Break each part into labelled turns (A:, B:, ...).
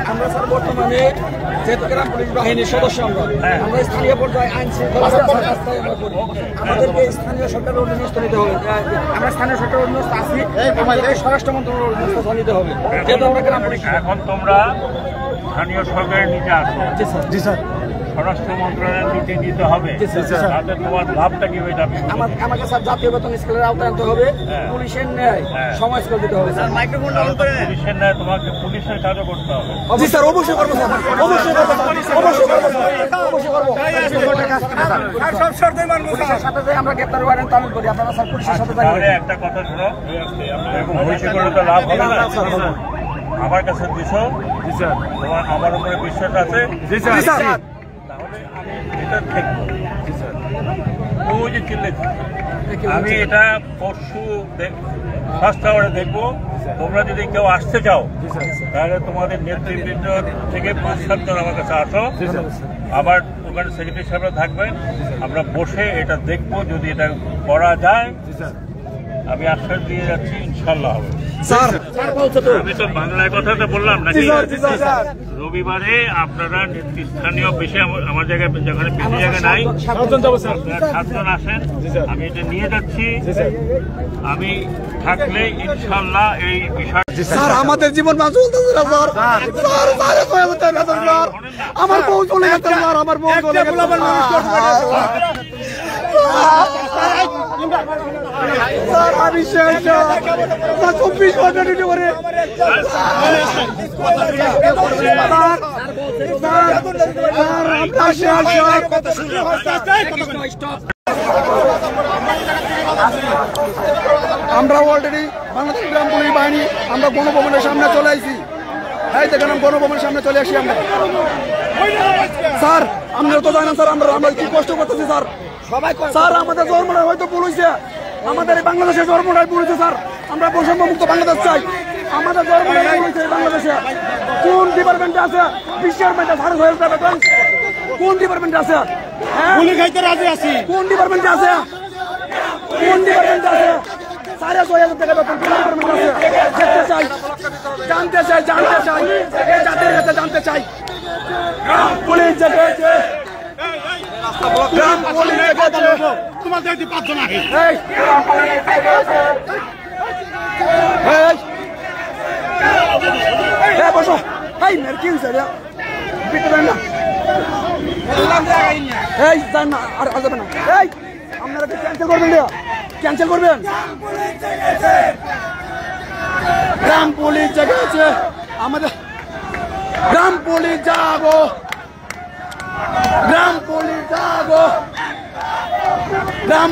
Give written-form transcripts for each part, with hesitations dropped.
A: আমরা স্যার বর্তমানে যেহেতু গ্রাম পুলিশ বাহিনীর সদস্য আমরা স্থানীয় পর্যায়ে আইন শৃঙ্খলা আমাদেরকে স্থানীয় সরকারের অধীনস্থ নিতে হবে। আমরা স্থানীয় সরকারের অধীনস্থ আছি, আমাদেরকে স্বরাষ্ট্র মন্ত্রণালয়ের অধীনস্থ নিতে হবে যেহেতু আমরা গ্রাম পুলিশ।
B: এখন তোমরা স্থানীয় সরকারের নিচে আসো।
A: জি স্যার।
B: স্বরাষ্ট্র মন্ত্রণালয়ের নিচে নিতে হবে। তাতে তোমার লাভটা কি হয়ে যাবে?
A: আমাকে স্যার জাতীয় বেতন স্কেলের আওতায় আনতে হবে, পুলিশের ন্যায় সময় স্কেল দিতে হবে। স্যার মাইক্রোফোন অন করে
B: পুলিশের ন্যায় তোমাকে পুলিশের কাজও করতে হবে।
A: জি স্যার, অবশ্যই করবো স্যার, অবশ্যই করবো, অবশ্যই করবো, অবশ্যই করবো। সব শর্তে মানবো। পুলিশের সাথে যে আমরা গ্রেপ্তার ওয়ারেন্ট তামিল করি, আপনারা স্যার পুলিশের সাথে
B: তাহলে একটা কথা শোনো, এরকম হয়েছে করে তো লাভ হবে না। আমার কাছে দিছো, তোমার আমার উপরে বিশ্বাস আছে। তাহলে আমি এটা দেখবো। ওই যে চিল্লে আমি এটা পরশু ফার্স্ট আওয়ারে দেখবো। তোমরা যদি কেউ আসতে চাও তাহলে তোমাদের নেতৃবৃন্দ থেকে 5-7 জন আমার কাছে আসো। আবার ওখানে সেক্রেটারি সাহেবরা থাকবেন, আমরা বসে এটা দেখবো। যদি এটা করা যায় আমি আশ্বাস দিয়ে যাচ্ছি ইনশাল্লাহ হবে। আমি তো বাংলায় কথাটা বললাম নাকি? রবিবারে আপনারা নেতৃস্থানীয় বেশি আমার জায়গায় যেখানে বেশি জায়গা নাই 7 জন আসেন, আমি এটা নিয়ে যাচ্ছি। আমি থাকলে ইনশাল্লাহ এই বিষয়
A: স্যার আমাদের জীবন মান চলতেছে না স্যার। আমার বউ চলে গেছে স্যার, আমার বউ চলে গেছে। স্যার আমি শেষ 24 ঘন্টা ডিউটি করে। আমরা অলরেডি বাংলাদেশ গ্রাম পুলিশ বাহিনী আমরা গণভবনের সামনে চলে আসছি। এই দেখেন গণভবনের সামনে চলে আসি আমরা। স্যার আপনারা তো জানেন স্যার আমরা কি কষ্ট করতেছি স্যার। স্যার আমাদের জন্মটাই হয়তো ভুল হয়েছে, আমাদের এই বাংলাদেশের জন্মটাই ভুল হয়েছে স্যার। আমরা বৈষম্য মুক্ত বাংলাদেশ চাই। আমাদের জন্মটাই ভুল হয়েছে বাংলাদেশে। কোন ডিপার্টমেন্টে আছে? ডিপার্টমেন্টে সার্চ হয়ে যাবে। কোন ডিপার্টমেন্টে আছে? গুলি খাইতে রাজি আছি। কোন ডিপার্টমেন্টে আছে? কোন ডিপার্টমেন্টে আছে? 6,500 টাকা বেতন কোন ডিপার্টমেন্টে আছে? দেখতে চাই, জানতে চাই, জানতে চাই, এই জাতির কাছে জানতে চাই। পুলিশ জেগেছে, তোমাদের 5 জন আগে বসো। এই মেরে কি হয়েছে রে? বিটবেন না, এই যান না, আর যাবে না। এই আপনারা কি ক্যান্সেল করবেন? ক্যান্সেল করবেন? গ্রাম পুলিশ জেগেছে, আমাদের গ্রাম পুলিশ যাবো, গ্রাম পুলিশ যাবো, গ্রাম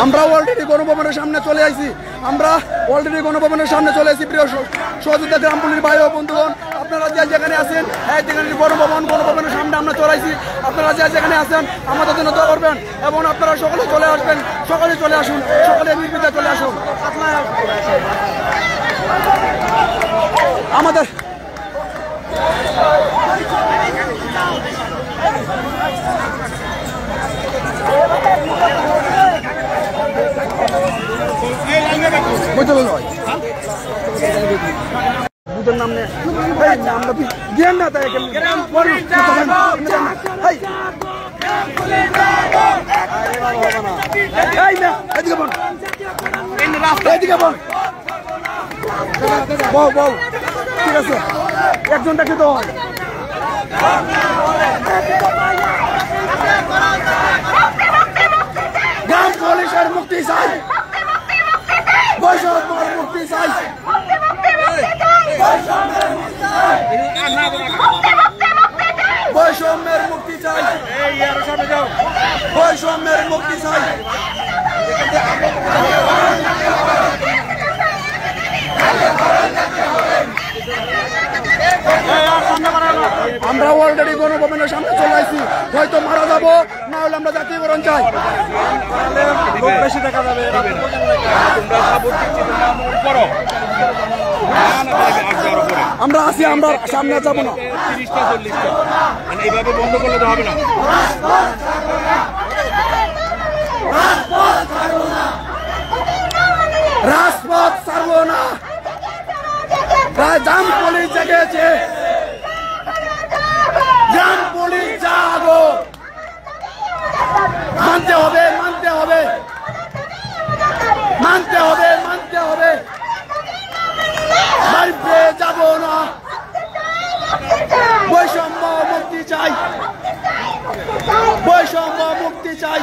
A: আমরা অলরেডি গণভবনের সামনে চলে আসছি। আমরা অলরেডি গণভবনের সামনে চলে আসছি। প্রিয় সহযোদ্ধা গ্রাম পুলিশ ভাই ও বন্ধুগণ, আপনারা যে যেখানে আছেন গণভবনের সামনে আমরা চলে আসছি। আপনারা যে যেখানে আছেন আমাদের জন্য দোয়া করবেন এবং আপনারা সকলে চলে আসবেন, সকলে চলে আসুন, সকলে নির্বিঘ্নে চলে আসুন। আমাদের বুঝের নাম নেই আমরা জ্ঞান না তাই বল ঠিক আছে, একজনটাকে তো গ্রাম পুলিশের মুক্তি চাই, বৈষম্যের মুক্তি চাই, বৈষম্যের মুক্তি চাই, বৈষম্যের মুক্তি চাই। আমরা অলরেডি গণভবনের সামনে চলে আসছি, হয়তো মারা যাবো, না হলে আমরা জাতীয়করণ চাই।
C: বেশি দেখা যাবে
A: আমরা আসি, আমরা সামনে যাবো না।
C: 30টা 40টা এইভাবে বন্ধ করলে তো হবে না।
A: রাজপথ ছাড়বো না, জাম পুলিশ জেগেছে, জাম পুলিশ জাগো, মানতে হবে, মানতে হবে, মানতে হবে, মানতে হবে, বাড়িতে যাব না, বৈষম্য মুক্তি চাই, বৈষম্য মুক্তি চাই,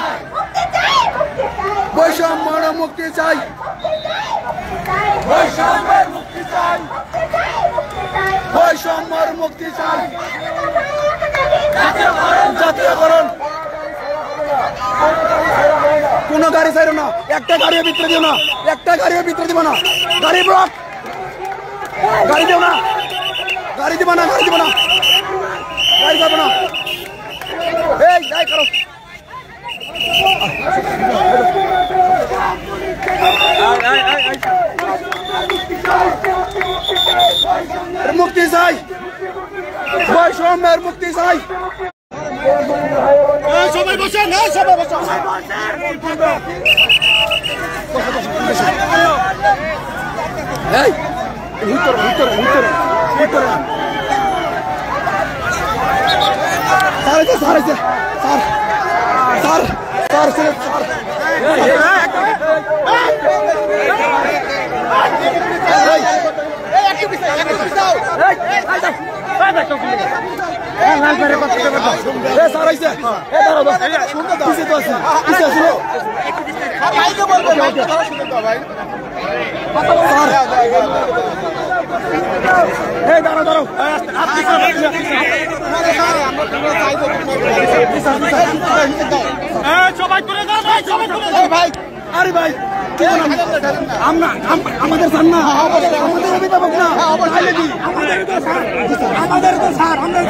A: বৈষম্য মুক্তি চাই, বৈষম্যের মুক্তি চাই, বৈষম্যের মুক্তি চাই, জাতীয়করণ। কোন গাড়ি ছাড়ো না, একটা গাড়িও ভিতরে দিও না, একটা গাড়িও ভিতরে দিব না, গাড়ি ব্লক, গাড়ি দিও না, গাড়ি দিব না, গাড়ি দিব না, গাড়ি যাবো না, এই যাই করো। মুক্তি চাই, বৈষম্যের মুক্তি চাই।
C: সবাই বসেন, সবাই বসেন।
A: এই ভিতরে ভিতরে ভিতরে ভিতরে sir sir sir sir sir
C: সবাই করে দাও ভাই, সবাই করে দাও
A: ভাই। আরে ভাই আমাদের স্যার না, আমাদের অভিভাবক না, আমাদের তো স্যার, আমাদের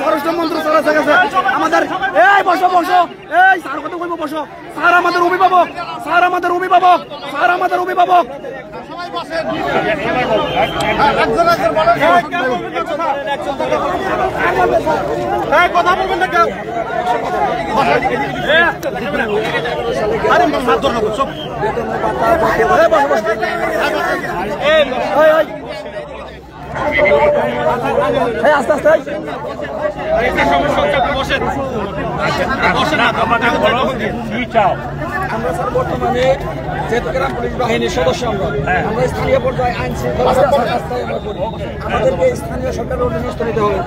A: স্বরাষ্ট্রমন্ত্রী চলে গেছে আমাদের। এই বসো বসো, এই স্যার কথা বলবো, বসো। স্যার আমাদের অভিভাবক, স্যার আমাদের অভিভাবক, স্যার আমাদের অভিভাবক।
C: কথা বলবেন না কেউ। আরে মাছ ধর না, সব
A: আস্তে আস্তে আমরা স্যার বর্তমানে যেহেতু গ্রাম পুলিশ বাহিনীর সদস্য আমরা স্থানীয় পর্যায়ে আইন শৃঙ্খলা আমাদেরকে স্থানীয় সরকারের অধীনস্থ নিতে হবে।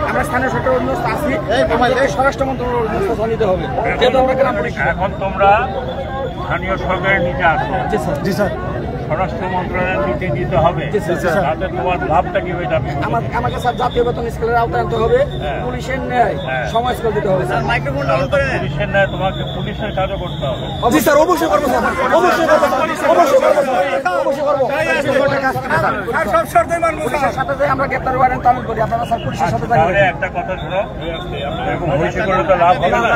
A: আমরা স্থানীয় সরকারের অধীনস্থ আছি, আমাদেরকে স্বরাষ্ট্র মন্ত্রণালয়ের অধীনস্থ নিতে হবে, যেহেতু আমরা গ্রাম পুলিশ।
B: এখন তোমরা স্থানীয় সরকারের নিচে আসো।
A: জি স্যার।
B: স্বরাষ্ট্র মন্ত্রণালয়ের নিচে নিতে হবে, তাতে তোমার লাভটা কি হয়ে যাবে?
A: আমাকে স্যার জাতীয় বেতন স্কেলের আওতায় আনতে হবে, পুলিশের ন্যায় সময় স্কেল দিতে হবে।
B: পুলিশের ন্যায় তোমাকে পুলিশের কাজও করতে হবে।
A: জি স্যার, অবশ্যই করবো স্যার, অবশ্যই করবো, অবশ্যই করবো, অবশ্যই করবো। সব শর্তে মানবো স্যার, সাথে যে আমরা গ্রেপ্তার ওয়ারেন্ট তামিল করি, আপনারা স্যার পুলিশের সাথে
B: তাহলে একটা কথা শোনো, এরকম হয়েছে করলে তো লাভ হবে না।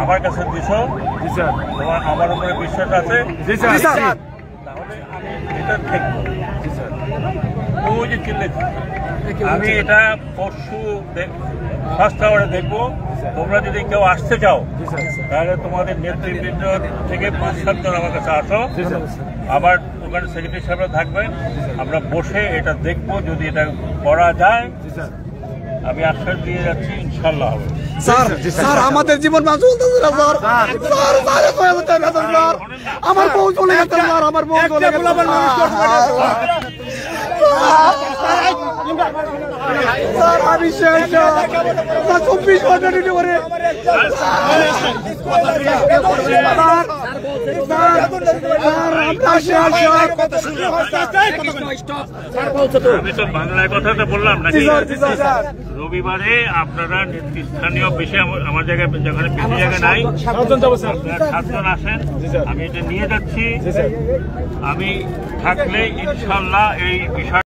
B: আমার কাছে দিছো, তোমার আমার উপরে বিশ্বাস আছে, তাহলে আমি এটা দেখবো। ওই যে চিল্লেছি, আমি এটা পরশু ফার্স্ট আওয়ারে দেখবো। তোমরা যদি কেউ আসতে চাও তাহলে তোমাদের নেতৃবৃন্দ থেকে 5-7 জন আমার কাছে আসো, আবার ওখানে সেক্রেটারি সাহেবরা থাকবেন, আমরা বসে এটা দেখবো। যদি এটা করা যায় আমি আশ্বাস দিয়ে যাচ্ছি ইনশাল্লাহ হবে।
A: স্যার স্যার আমাদের জীবন মান চলতেছে না স্যার, স্যার স্যার কয়ে যেতে না স্যার, আমার বউ চলে গেছে স্যার, আমার বউ চলে গেছে স্যার, আমি শেষ স্যার, 24 ঘন্টা ডিউটি করে স্যার।
B: আমি তো বাংলায় কথাটা বললাম নাকি? রবিবারে আপনারা স্থানীয় বেশি আমার জায়গায় যেখানে বেশি জায়গা নাই, 7 জন আসেন, আমি এটা নিয়ে যাচ্ছি। আমি থাকলে ইনশাল্লাহ এই বিষয়